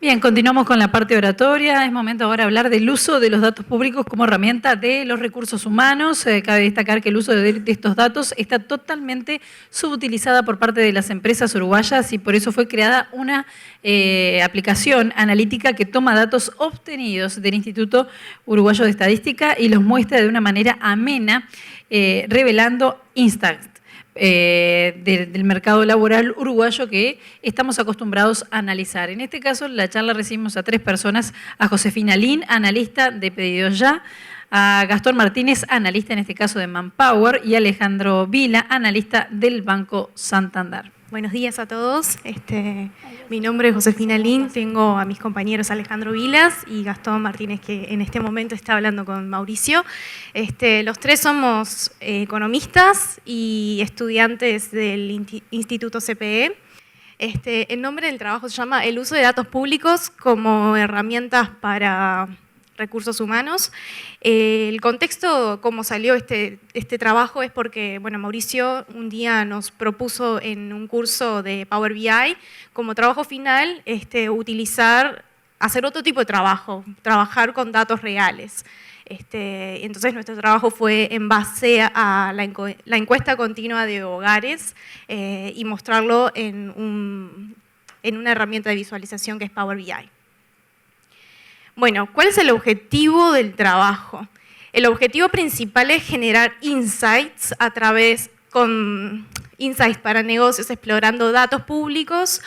Bien, continuamos con la parte oratoria. Es momento ahora de hablar del uso de los datos públicos como herramienta de los recursos humanos. Cabe destacar que el uso de estos datos está totalmente subutilizada por parte de las empresas uruguayas y por eso fue creada una aplicación analítica que toma datos obtenidos del Instituto Uruguayo de Estadística y los muestra de una manera amena, revelando insights del mercado laboral uruguayo que estamos acostumbrados a analizar. En este caso, en la charla recibimos a 3 personas, a Josefina Lin, analista de Pedidos Ya, a Gastón Martínez, analista en este caso de Manpower, y a Alejandro Vila, analista del Banco Santander. Buenos días a todos. Mi nombre es Josefina Lin, tengo a mis compañeros Alejandro Vilas y Gastón Martínez, que en este momento está hablando con Mauricio. Los 3 somos economistas y estudiantes del Instituto CPE. El nombre del trabajo se llama El uso de datos públicos como herramientas para recursos humanos. El contexto, cómo salió este trabajo, es porque Mauricio un día nos propuso en un curso de Power BI, como trabajo final, hacer otro tipo de trabajo, trabajar con datos reales. Entonces nuestro trabajo fue en base a la encuesta continua de hogares y mostrarlo en una herramienta de visualización que es Power BI. Bueno, ¿cuál es el objetivo del trabajo? El objetivo principal es generar insights insights para negocios, explorando datos públicos,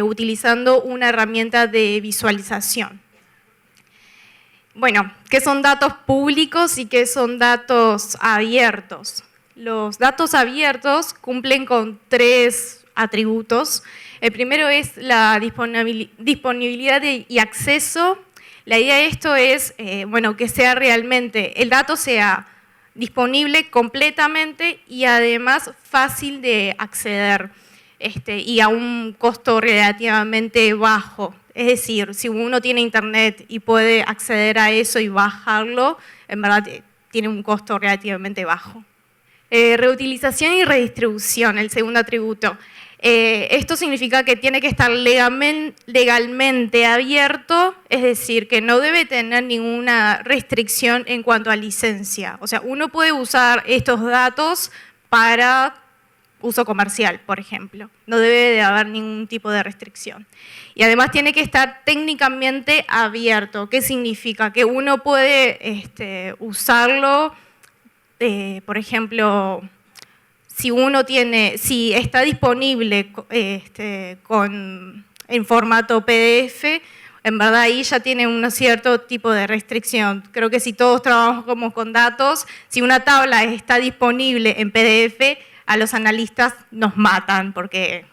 utilizando una herramienta de visualización. Bueno, ¿qué son datos públicos y qué son datos abiertos? Los datos abiertos cumplen con 3 atributos. El primero es la disponibilidad y acceso. La idea de esto es que sea realmente, el dato sea disponible completamente y además fácil de acceder y a un costo relativamente bajo. Es decir, si uno tiene internet y puede acceder a eso y bajarlo, en verdad tiene un costo relativamente bajo. Reutilización y redistribución, el segundo atributo. Esto significa que tiene que estar legalmente abierto, es decir, que no debe tener ninguna restricción en cuanto a licencia. O sea, uno puede usar estos datos para uso comercial, por ejemplo. No debe de haber ningún tipo de restricción. Y además tiene que estar técnicamente abierto. ¿Qué significa? Que uno puede usarlo, por ejemplo, si está disponible en formato PDF, en verdad ahí ya tiene un cierto tipo de restricción. Creo que si todos trabajamos con datos, si una tabla está disponible en PDF, a los analistas nos matan porque,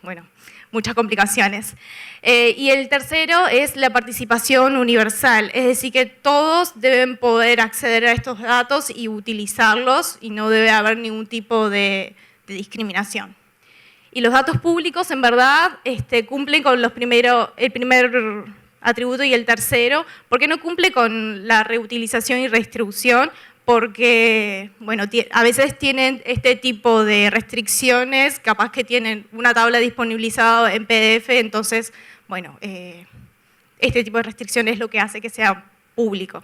muchas complicaciones. Y el tercero es la participación universal, es decir, que todos deben poder acceder a estos datos y utilizarlos y no debe haber ningún tipo de discriminación. Y los datos públicos, en verdad, cumplen con el primer atributo y el tercero, porque no cumple con la reutilización y redistribución, porque a veces tienen este tipo de restricciones, capaz que tienen una tabla disponibilizada en PDF, entonces, este tipo de restricciones es lo que hace que sea público.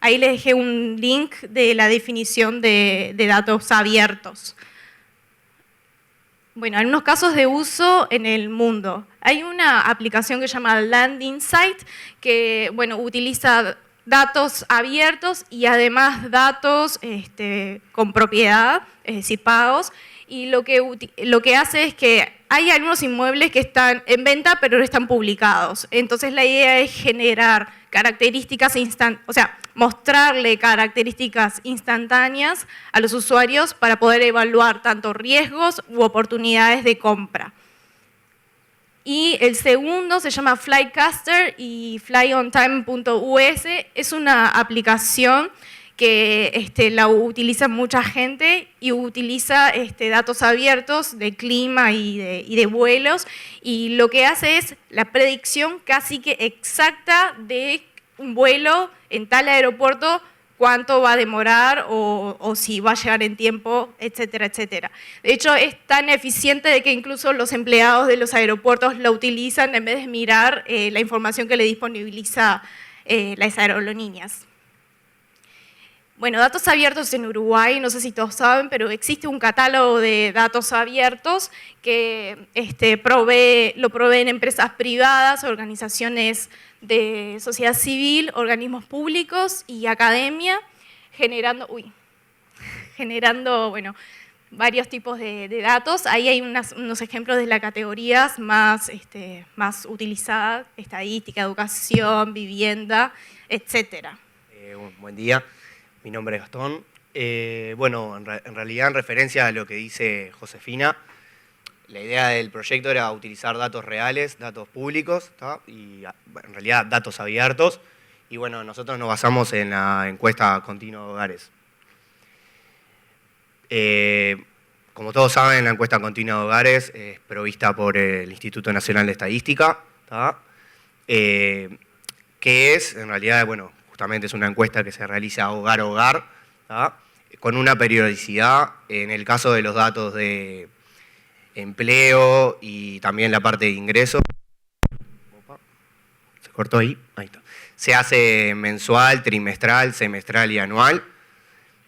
Ahí les dejé un link de la definición de datos abiertos. Bueno, en unos casos de uso en el mundo. Hay una aplicación que se llama Landinsight que utiliza datos abiertos y además datos con propiedad, es decir, pagos. Y lo que hace es que hay algunos inmuebles que están en venta pero no están publicados. Entonces la idea es generar características mostrarle características instantáneas a los usuarios para poder evaluar tanto riesgos u oportunidades de compra. Y el segundo se llama Flycaster y flyontime.us. Es una aplicación que la utiliza mucha gente y utiliza datos abiertos de clima y de vuelos, y lo que hace es la predicción casi que exacta de un vuelo en tal aeropuerto cuánto va a demorar o si va a llegar en tiempo, etcétera, etcétera. De hecho, es tan eficiente de que incluso los empleados de los aeropuertos la utilizan en vez de mirar la información que le disponibiliza las aerolíneas. Bueno, datos abiertos en Uruguay, no sé si todos saben, pero existe un catálogo de datos abiertos que lo proveen empresas privadas, organizaciones de sociedad civil, organismos públicos y academia, generando bueno, varios tipos de datos. Ahí hay unos ejemplos de las categorías más utilizadas: estadística, educación, vivienda, etcétera. Buen día. Mi nombre es Gastón. Bueno, en realidad, en referencia a lo que dice Josefina, la idea del proyecto era utilizar datos reales, datos públicos, ¿tá? Y en realidad datos abiertos. Y bueno, nosotros nos basamos en la encuesta continua de hogares. Como todos saben, la encuesta continua de hogares es provista por el Instituto Nacional de Estadística, ¿tá? Que es, en realidad, bueno, justamente es una encuesta que se realiza hogar a hogar, ¿tá? Con una periodicidad. En el caso de los datos de empleo y también la parte de ingresos. ¿Se cortó ahí? Ahí está. Se hace mensual, trimestral, semestral y anual.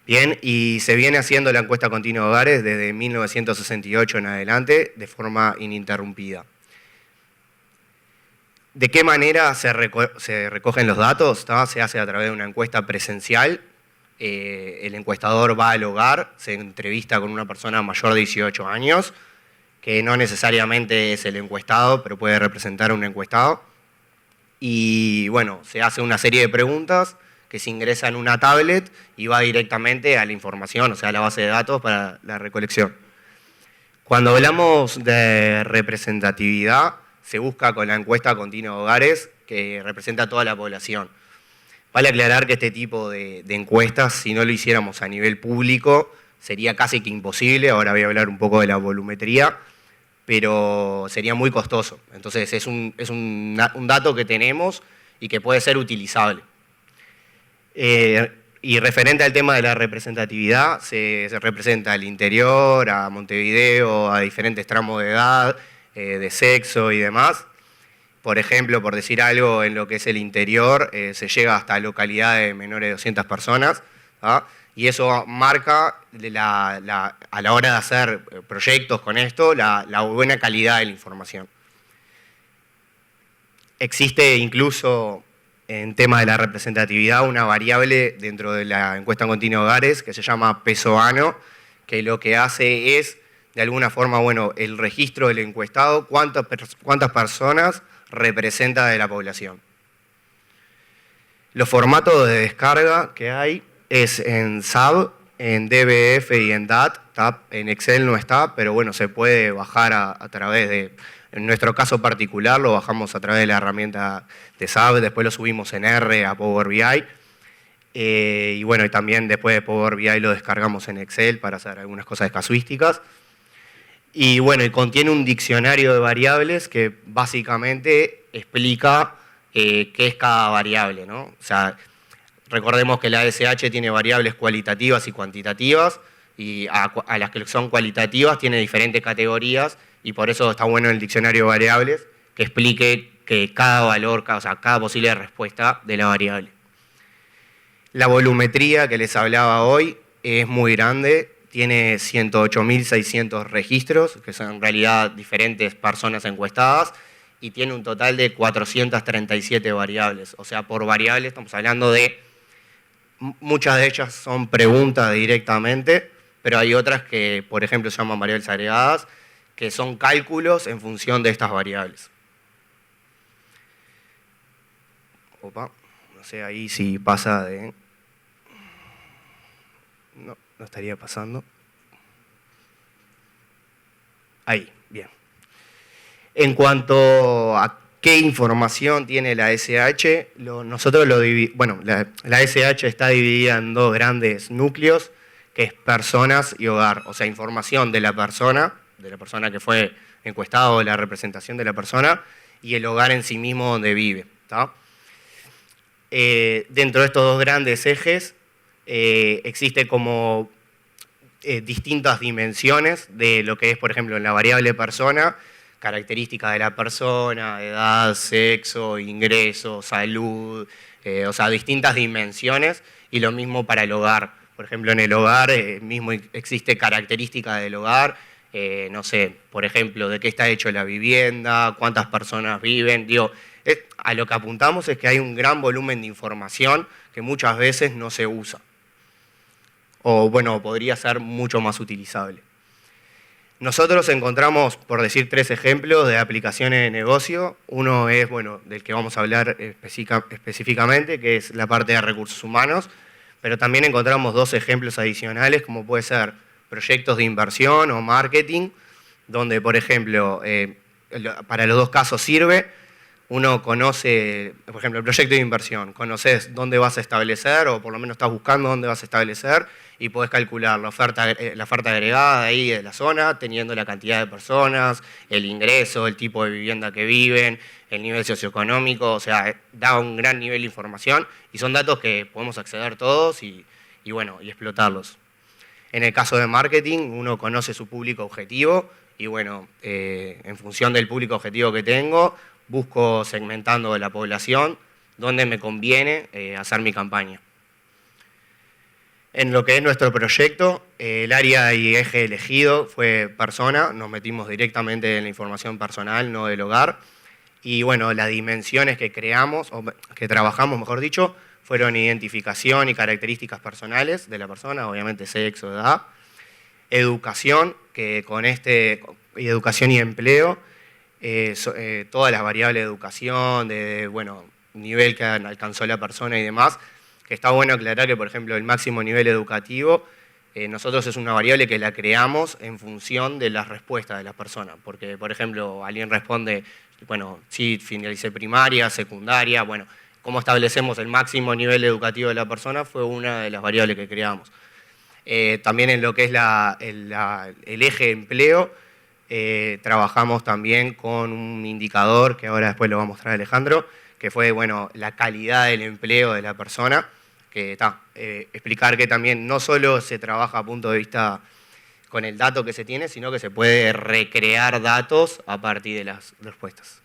Bien, y se viene haciendo la encuesta continua de hogares desde 1968 en adelante de forma ininterrumpida. ¿De qué manera se recogen los datos? ¿Tá? Se hace a través de una encuesta presencial. El encuestador va al hogar, se entrevista con una persona mayor de 18 años, que no necesariamente es el encuestado, pero puede representar a un encuestado. Y bueno, se hace una serie de preguntas que se ingresa en una tablet y va directamente a la información, o sea, a la base de datos para la recolección. Cuando hablamos de representatividad, se busca con la encuesta continua de hogares, que representa a toda la población. Vale aclarar que este tipo de encuestas, si no lo hiciéramos a nivel público, sería casi que imposible. Ahora voy a hablar un poco de la volumetría, pero sería muy costoso. Entonces es un dato que tenemos y que puede ser utilizable. Y referente al tema de la representatividad, se representa al interior, a Montevideo, a diferentes tramos de edad, de sexo y demás. Por ejemplo, por decir algo, en lo que es el interior, se llega hasta localidades de menores de 200 personas, ¿tá? Y eso marca a la hora de hacer proyectos con esto, la buena calidad de la información. Existe incluso, en tema de la representatividad, una variable dentro de la encuesta continua de hogares que se llama peso ano, que lo que hace es, de alguna forma, bueno, el registro del encuestado, cuántas personas representa de la población. Los formatos de descarga que hay es en SAB, en DBF y en DAT. En Excel no está, pero bueno, se puede bajar a través de, en nuestro caso particular, lo bajamos a través de la herramienta de SAB, después lo subimos en R a Power BI. Y bueno, y también después de Power BI lo descargamos en Excel para hacer algunas cosas casuísticas. Y bueno, y contiene un diccionario de variables que básicamente explica qué es cada variable, ¿no? O sea, recordemos que la ASH tiene variables cualitativas y cuantitativas, y a las que son cualitativas tiene diferentes categorías, y por eso está bueno el diccionario de variables que explique que cada valor, o sea, cada posible respuesta de la variable. La volumetría que les hablaba hoy es muy grande. Tiene 108.600 registros, que son en realidad diferentes personas encuestadas, y tiene un total de 437 variables. O sea, por variable estamos hablando de, muchas de ellas son preguntas directamente, pero hay otras que, por ejemplo, se llaman variables agregadas, que son cálculos en función de estas variables. Opa, no sé ahí si pasa de... No estaría pasando. Ahí, bien. En cuanto a qué información tiene la SH, nosotros lo dividimos. Bueno, la SH está dividida en dos grandes núcleos, que es personas y hogar. O sea, información de la persona que fue encuestada, o la representación de la persona, y el hogar en sí mismo donde vive, ¿tá? Dentro de estos dos grandes ejes, existe como distintas dimensiones de lo que es, por ejemplo, en la variable persona, características de la persona, edad, sexo, ingreso, salud, o sea, distintas dimensiones, y lo mismo para el hogar. Por ejemplo, en el hogar mismo existe características del hogar, no sé, por ejemplo, de qué está hecho la vivienda, cuántas personas viven. Digo, a lo que apuntamos es que hay un gran volumen de información que muchas veces no se usa. O bueno, podría ser mucho más utilizable. Nosotros encontramos, por decir 3 ejemplos de aplicaciones de negocio. Uno es, bueno, del que vamos a hablar específicamente, que es la parte de recursos humanos, pero también encontramos 2 ejemplos adicionales, como puede ser proyectos de inversión o marketing, donde, por ejemplo, para los 2 casos sirve. Uno conoce, por ejemplo, el proyecto de inversión, conoces dónde vas a establecer, o por lo menos estás buscando dónde vas a establecer, y podés calcular la oferta agregada ahí de la zona, teniendo la cantidad de personas, el ingreso, el tipo de vivienda que viven, el nivel socioeconómico, o sea, da un gran nivel de información, y son datos que podemos acceder todos y explotarlos. En el caso de marketing, uno conoce su público objetivo, y bueno, en función del público objetivo que tengo, busco segmentando de la población dónde me conviene hacer mi campaña. En lo que es nuestro proyecto, el área y eje elegido fue persona, nos metimos directamente en la información personal, no del hogar. Y bueno, las dimensiones que creamos, o que trabajamos, mejor dicho, fueron identificación y características personales de la persona, obviamente sexo, edad. Educación, que con educación y empleo, todas las variables de educación, nivel que alcanzó la persona y demás, que está bueno aclarar que, por ejemplo, el máximo nivel educativo, nosotros es una variable que la creamos en función de las respuestas de las personas, porque, por ejemplo, alguien responde, bueno, sí, finalicé primaria, secundaria, bueno, cómo establecemos el máximo nivel educativo de la persona fue una de las variables que creamos. También en lo que es el eje empleo, trabajamos también con un indicador, que ahora después lo va a mostrar Alejandro, que fue, bueno, la calidad del empleo de la persona, que explicar que también no solo se trabaja a punto de vista con el dato que se tiene, sino que se puede recrear datos a partir de las respuestas.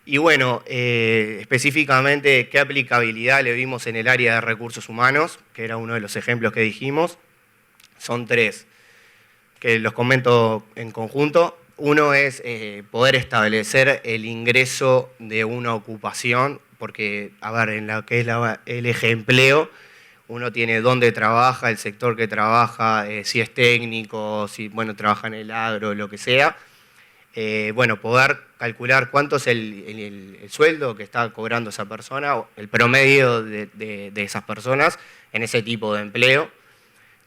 Y bueno, específicamente, ¿qué aplicabilidad le vimos en el área de recursos humanos? Que era uno de los ejemplos que dijimos. Son 3, que los comento en conjunto. Uno es poder establecer el ingreso de una ocupación, porque, a ver, en lo que es el eje empleo, uno tiene dónde trabaja, el sector que trabaja, si es técnico, si trabaja en el agro, lo que sea. Poder calcular cuánto es el sueldo que está cobrando esa persona, o el promedio de esas personas en ese tipo de empleo.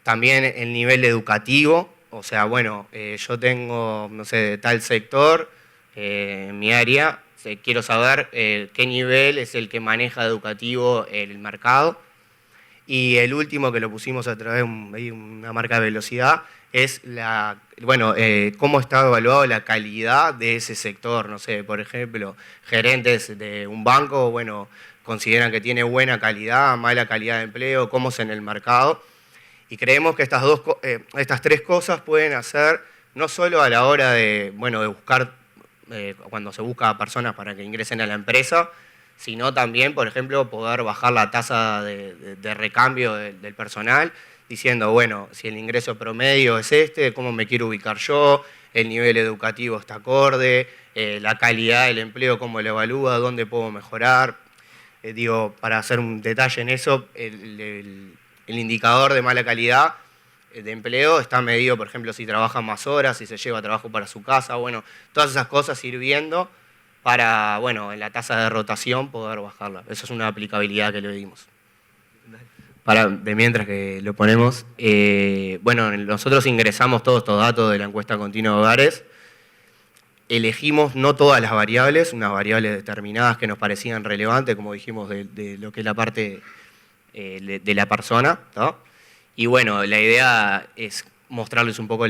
También el nivel educativo, o sea, yo tengo, no sé, de tal sector, en mi área, quiero saber qué nivel es el que maneja educativo el mercado. Y el último, que lo pusimos a través de una marca de velocidad, es cómo está evaluado la calidad de ese sector. No sé, por ejemplo, gerentes de un banco, consideran que tiene buena calidad, mala calidad de empleo, cómo es en el mercado. Y creemos que estas 3 cosas pueden hacer, no solo a la hora de buscar, cuando se busca a personas para que ingresen a la empresa, sino también, por ejemplo, poder bajar la tasa de recambio del personal, diciendo, si el ingreso promedio es ¿cómo me quiero ubicar yo? El nivel educativo está acorde, la calidad del empleo, ¿cómo lo evalúa? ¿Dónde puedo mejorar? Para hacer un detalle en eso, el indicador de mala calidad de empleo está medido, por ejemplo, si trabaja más horas, si se lleva trabajo para su casa, todas esas cosas ir viendo para, en la tasa de rotación poder bajarla. Eso es una aplicabilidad que le dimos. De mientras que lo ponemos, nosotros ingresamos todos estos datos de la encuesta continua de hogares, elegimos no todas las variables, unas variables determinadas que nos parecían relevantes, como dijimos, de lo que es la parte de la persona, ¿no? Y la idea es mostrarles un poco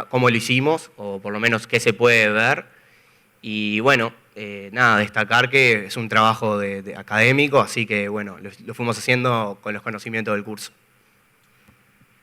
cómo lo hicimos, o por lo menos qué se puede ver. Y nada, destacar que es un trabajo de académico, así que bueno, lo fuimos haciendo con los conocimientos del curso.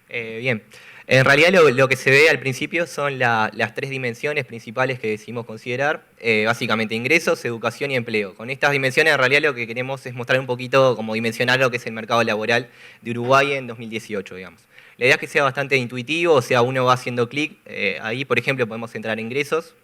Bien, en realidad lo que se ve al principio son las tres dimensiones principales que decidimos considerar, básicamente ingresos, educación y empleo. Con estas dimensiones en realidad lo que queremos es mostrar un poquito, como dimensionar lo que es el mercado laboral de Uruguay en 2018, digamos. La idea es que sea bastante intuitivo, o sea, uno va haciendo clic, ahí por ejemplo podemos entrar a ingresos,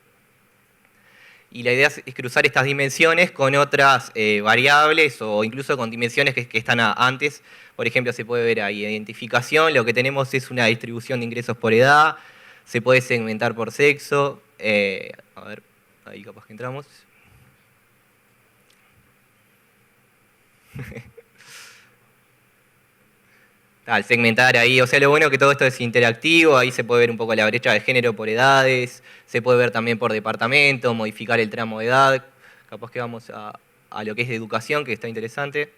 y la idea es cruzar estas dimensiones con otras variables o incluso con dimensiones que están antes. Por ejemplo, se puede ver ahí identificación, lo que tenemos es una distribución de ingresos por edad, se puede segmentar por sexo, a ver, ahí capaz que entramos. Al segmentar ahí, o sea, lo bueno es que todo esto es interactivo, ahí se puede ver un poco la brecha de género por edades, se puede ver también por departamento, modificar el tramo de edad, capaz que vamos a lo que es de educación, que está interesante.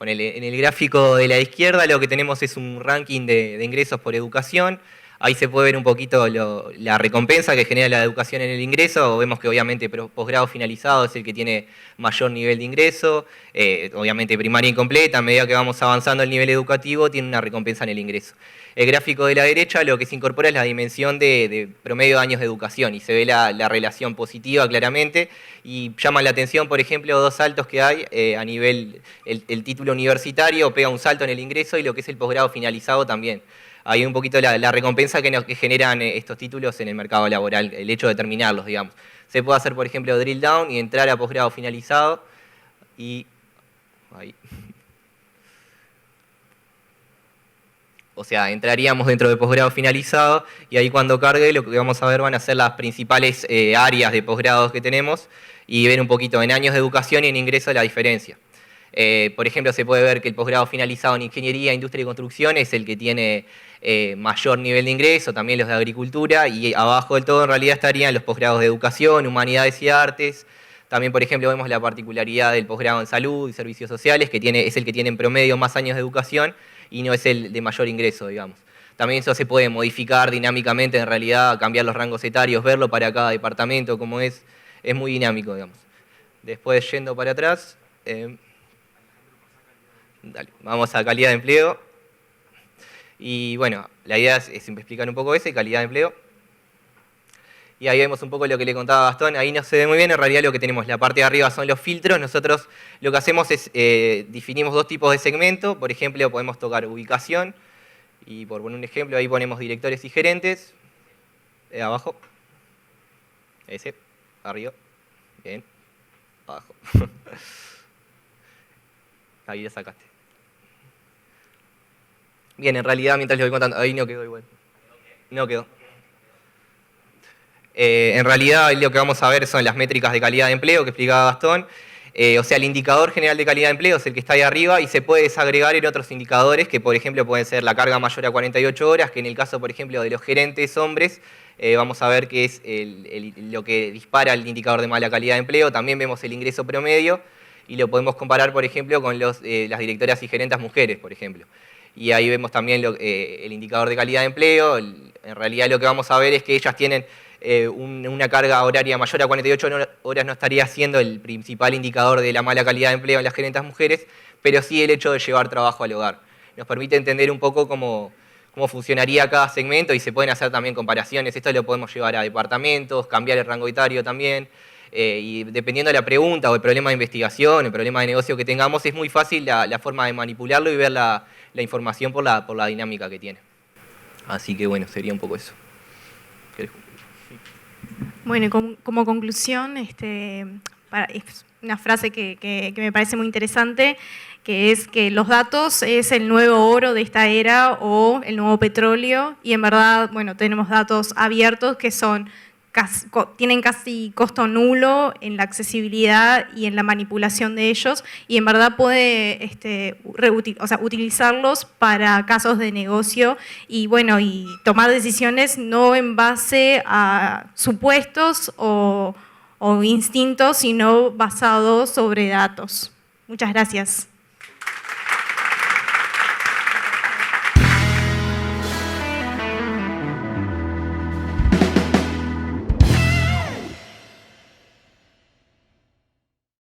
En el gráfico de la izquierda lo que tenemos es un ranking de ingresos por educación. Ahí se puede ver un poquito la recompensa que genera la educación en el ingreso. Vemos que obviamente posgrado finalizado es el que tiene mayor nivel de ingreso. Obviamente primaria incompleta, a medida que vamos avanzando el nivel educativo, tiene una recompensa en el ingreso. El gráfico de la derecha lo que se incorpora es la dimensión de promedio de años de educación y se ve la relación positiva claramente y llama la atención, por ejemplo, dos saltos que hay a nivel, el título universitario pega un salto en el ingreso y lo que es el posgrado finalizado también. Hay un poquito la recompensa que generan estos títulos en el mercado laboral, el hecho de terminarlos, digamos. Se puede hacer, por ejemplo, drill down y entrar a posgrado finalizado y... ahí. O sea, entraríamos dentro de posgrado finalizado y ahí cuando cargue lo que vamos a ver van a ser las principales áreas de posgrados que tenemos y ver un poquito en años de educación y en ingreso la diferencia. Por ejemplo, se puede ver que el posgrado finalizado en Ingeniería, Industria y Construcción es el que tiene mayor nivel de ingreso, también los de Agricultura, y abajo del todo en realidad estarían los posgrados de Educación, Humanidades y Artes. También, por ejemplo, vemos la particularidad del posgrado en Salud y Servicios Sociales, que es el que tiene en promedio más años de educación y no es el de mayor ingreso, digamos. También eso se puede modificar dinámicamente, en realidad, cambiar los rangos etarios, verlo para cada departamento, como es muy dinámico, digamos. Después, yendo para atrás... Dale, vamos a calidad de empleo. Y bueno, la idea es explicar un poco eso y calidad de empleo. Y ahí vemos un poco lo que le contaba Gastón. Ahí no se ve muy bien, en realidad lo que tenemos, la parte de arriba son los filtros. Nosotros lo que hacemos es, definimos dos tipos de segmento. Por ejemplo, podemos tocar ubicación. Y por poner un ejemplo, ahí ponemos directores y gerentes. Abajo. Ese. Arriba. Bien. Abajo. Ahí ya sacaste. Bien, en realidad, mientras les voy contando, ahí no quedó igual. No quedó. En realidad, lo que vamos a ver son las métricas de calidad de empleo que explicaba Gastón. O sea, el indicador general de calidad de empleo es el que está ahí arriba y se puede desagregar en otros indicadores que, por ejemplo, pueden ser la carga mayor a 48 horas, que en el caso, por ejemplo, de los gerentes hombres, vamos a ver que es lo que dispara el indicador de mala calidad de empleo. También vemos el ingreso promedio y lo podemos comparar, por ejemplo, con las directoras y gerentas mujeres, por ejemplo. Y ahí vemos también el indicador de calidad de empleo. En realidad lo que vamos a ver es que ellas tienen una carga horaria mayor a 48 horas, no estaría siendo el principal indicador de la mala calidad de empleo en las gerentas mujeres, pero sí el hecho de llevar trabajo al hogar. Nos permite entender un poco cómo funcionaría cada segmento y se pueden hacer también comparaciones. Esto lo podemos llevar a departamentos, cambiar el rango etario también. Y dependiendo de la pregunta o el problema de investigación, el problema de negocio que tengamos, es muy fácil la forma de manipularlo y ver la información por la dinámica que tiene. Así que bueno, sería un poco eso. Bueno, como conclusión, es una frase que me parece muy interesante, que es que los datos es el nuevo oro de esta era o el nuevo petróleo, y en verdad, bueno, tenemos datos abiertos que tienen casi costo nulo en la accesibilidad y en la manipulación de ellos, y en verdad puede utilizarlos para casos de negocio y tomar decisiones no en base a supuestos o instintos, sino basados sobre datos. Muchas gracias.